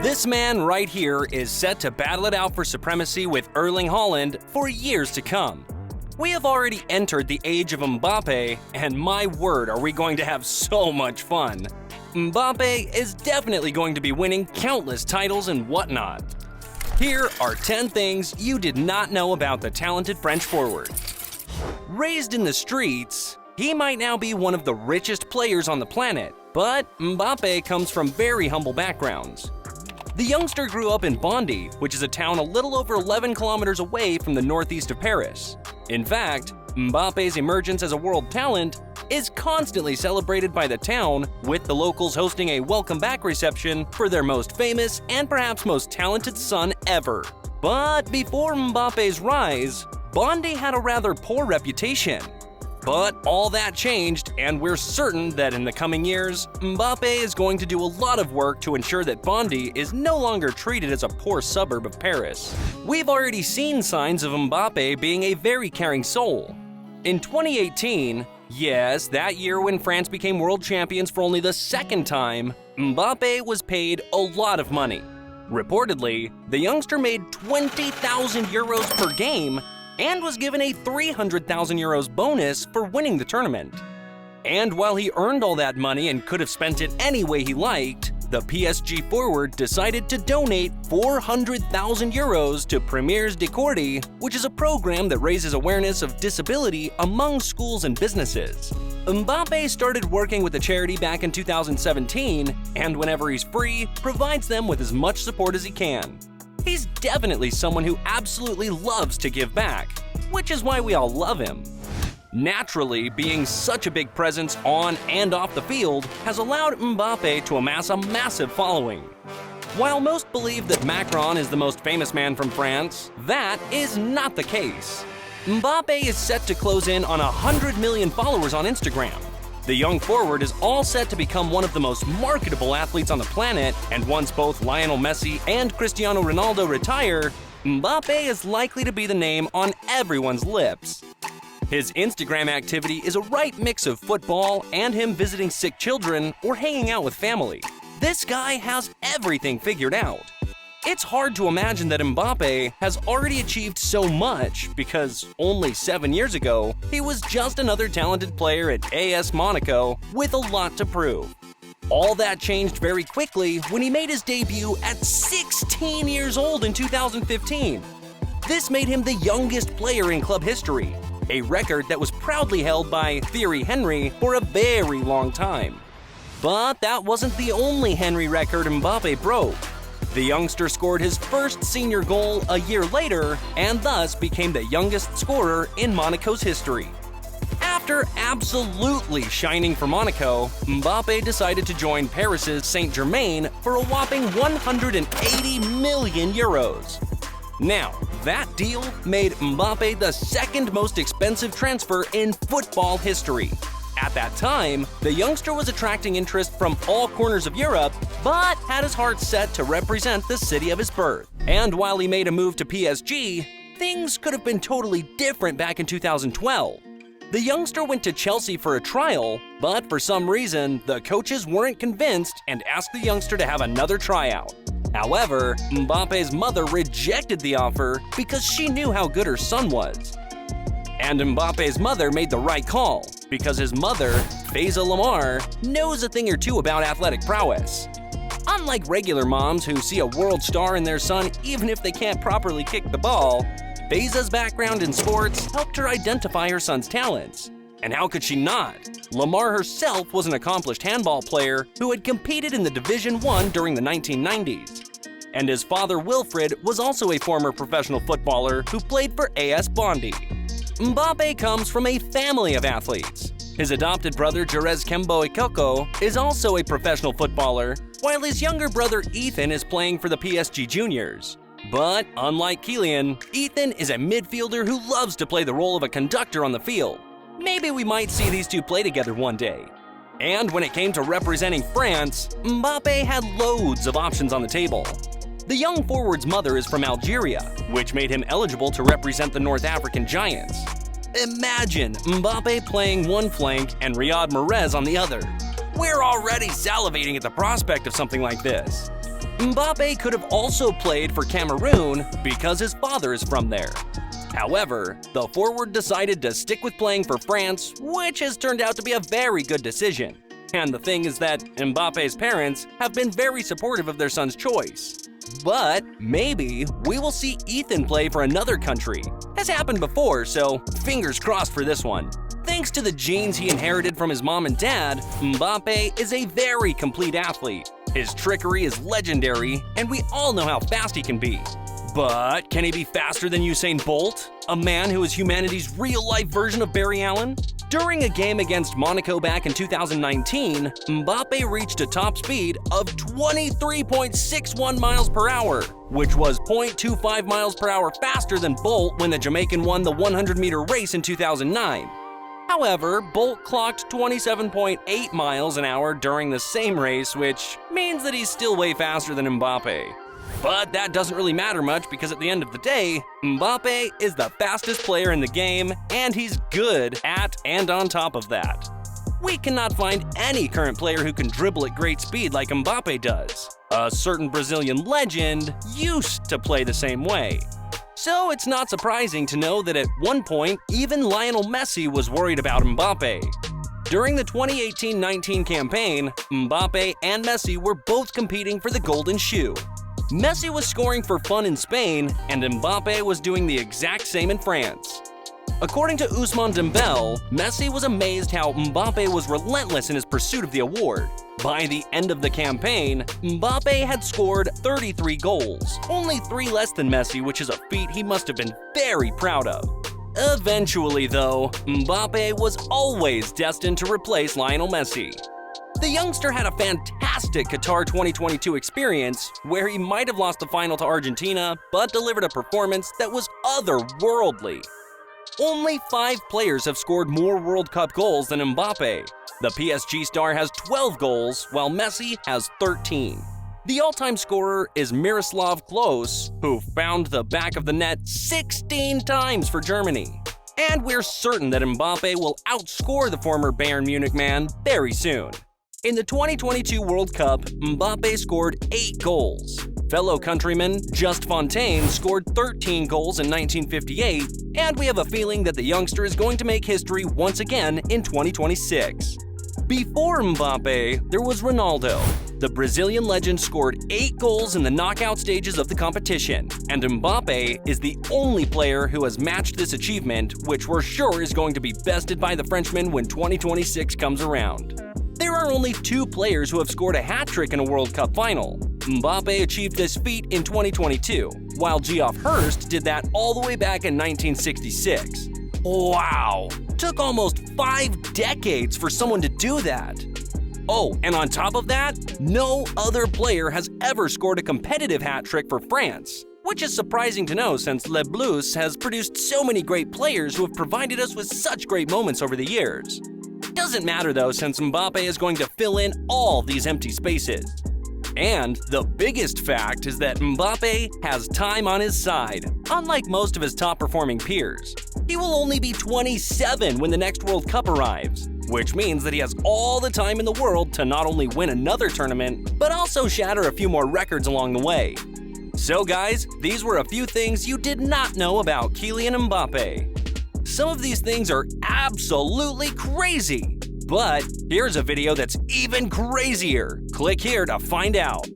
This man right here is set to battle it out for supremacy with Erling Haaland for years to come. We have already entered the age of Mbappe, and my word, are we going to have so much fun. Mbappe is definitely going to be winning countless titles and whatnot. Here are 10 things you did not know about the talented French forward. Raised in the streets, he might now be one of the richest players on the planet, but Mbappe comes from very humble backgrounds. The youngster grew up in Bondy, which is a town a little over 11 kilometers away from the northeast of Paris. In fact, Mbappe's emergence as a world talent is constantly celebrated by the town, with the locals hosting a welcome back reception for their most famous and perhaps most talented son ever. But before Mbappe's rise, Bondy had a rather poor reputation. But all that changed, and we're certain that in the coming years, Mbappe is going to do a lot of work to ensure that Bondy is no longer treated as a poor suburb of Paris. We've already seen signs of Mbappe being a very caring soul. In 2018, yes, that year when France became world champions for only the second time, Mbappe was paid a lot of money. Reportedly, the youngster made 20,000 euros per game and was given a 300,000 euros bonus for winning the tournament. And while he earned all that money and could have spent it any way he liked, the PSG forward decided to donate 400,000 euros to Premiers de Cordy, which is a program that raises awareness of disability among schools and businesses. Mbappe started working with the charity back in 2017, and whenever he's free, provides them with as much support as he can. He's definitely someone who absolutely loves to give back, which is why we all love him. Naturally, being such a big presence on and off the field has allowed Mbappe to amass a massive following. While most believe that Macron is the most famous man from France, that is not the case. Mbappe is set to close in on 100 million followers on Instagram. The young forward is all set to become one of the most marketable athletes on the planet, and once both Lionel Messi and Cristiano Ronaldo retire, Mbappe is likely to be the name on everyone's lips. His Instagram activity is a right mix of football and him visiting sick children or hanging out with family. This guy has everything figured out. It's hard to imagine that Mbappe has already achieved so much because only 7 years ago, he was just another talented player at AS Monaco with a lot to prove. All that changed very quickly when he made his debut at 16 years old in 2015. This made him the youngest player in club history, a record that was proudly held by Thierry Henry for a very long time. But that wasn't the only Henry record Mbappe broke. The youngster scored his first senior goal a year later and thus became the youngest scorer in Monaco's history. After absolutely shining for Monaco, Mbappe decided to join Paris's Saint-Germain for a whopping 180 million euros. Now, that deal made Mbappe the second most expensive transfer in football history. At that time, the youngster was attracting interest from all corners of Europe, but had his heart set to represent the city of his birth. And while he made a move to PSG, things could have been totally different back in 2012. The youngster went to Chelsea for a trial, but for some reason, the coaches weren't convinced and asked the youngster to have another tryout. However, Mbappe's mother rejected the offer because she knew how good her son was. And Mbappe's mother made the right call, because his mother, Faiza Lamar, knows a thing or two about athletic prowess. Unlike regular moms who see a world star in their son even if they can't properly kick the ball, Faiza's background in sports helped her identify her son's talents. And how could she not? Lamar herself was an accomplished handball player who had competed in the Division I during the 1990s. And his father Wilfred was also a former professional footballer who played for AS Bondy. Mbappe comes from a family of athletes. His adopted brother Jerez Kembo Ikoko is also a professional footballer, while his younger brother Ethan is playing for the PSG Juniors. But unlike Kylian, Ethan is a midfielder who loves to play the role of a conductor on the field. Maybe we might see these two play together one day. And when it came to representing France, Mbappe had loads of options on the table. The young forward's mother is from Algeria, which made him eligible to represent the North African Giants. Imagine Mbappe playing one flank and Riyad Mahrez on the other. We're already salivating at the prospect of something like this. Mbappe could have also played for Cameroon because his father is from there. However, the forward decided to stick with playing for France, which has turned out to be a very good decision. And the thing is that Mbappe's parents have been very supportive of their son's choice. But maybe we will see Ethan play for another country. Has happened before, so fingers crossed for this one. Thanks to the genes he inherited from his mom and dad, Mbappe is a very complete athlete. His trickery is legendary, and we all know how fast he can be. But can he be faster than Usain Bolt, a man who is humanity's real-life version of Barry Allen? During a game against Monaco back in 2019, Mbappe reached a top speed of 23.61 miles per hour, which was 0.25 miles per hour faster than Bolt when the Jamaican won the 100-meter race in 2009. However, Bolt clocked 27.8 miles an hour during the same race, which means that he's still way faster than Mbappe. But that doesn't really matter much because at the end of the day, Mbappe is the fastest player in the game, and he's good at and on top of that. We cannot find any current player who can dribble at great speed like Mbappe does. A certain Brazilian legend used to play the same way. So it's not surprising to know that at one point, even Lionel Messi was worried about Mbappe. During the 2018-19 campaign, Mbappe and Messi were both competing for the Golden Shoe. Messi was scoring for fun in Spain, and Mbappe was doing the exact same in France. According to Ousmane Dembele, Messi was amazed how Mbappe was relentless in his pursuit of the award. By the end of the campaign, Mbappe had scored 33 goals, only 3 less than Messi, which is a feat he must have been very proud of. Eventually, though, Mbappe was always destined to replace Lionel Messi. The youngster had a fantastic Qatar 2022 experience where he might have lost the final to Argentina, but delivered a performance that was otherworldly. Only 5 players have scored more World Cup goals than Mbappe. The PSG star has 12 goals, while Messi has 13. The all-time scorer is Miroslav Klose, who found the back of the net 16 times for Germany. And we're certain that Mbappe will outscore the former Bayern Munich man very soon. In the 2022 World Cup, Mbappe scored 8 goals. Fellow countryman Just Fontaine scored 13 goals in 1958, and we have a feeling that the youngster is going to make history once again in 2026. Before Mbappe, there was Ronaldo. The Brazilian legend scored 8 goals in the knockout stages of the competition, and Mbappe is the only player who has matched this achievement, which we're sure is going to be bested by the Frenchman when 2026 comes around. There are only 2 players who have scored a hat-trick in a World Cup final. Mbappe achieved this feat in 2022, while Geoff Hurst did that all the way back in 1966. Wow! Took almost 5 decades for someone to do that. Oh, and on top of that, no other player has ever scored a competitive hat-trick for France, which is surprising to know since Les Bleus has produced so many great players who have provided us with such great moments over the years. Doesn't matter though, since Mbappe is going to fill in all these empty spaces. And the biggest fact is that Mbappe has time on his side, unlike most of his top-performing peers. He will only be 27 when the next World Cup arrives, which means that he has all the time in the world to not only win another tournament, but also shatter a few more records along the way. So guys, these were a few things you did not know about Kylian Mbappe. Some of these things are absolutely crazy, but here's a video that's even crazier. Click here to find out.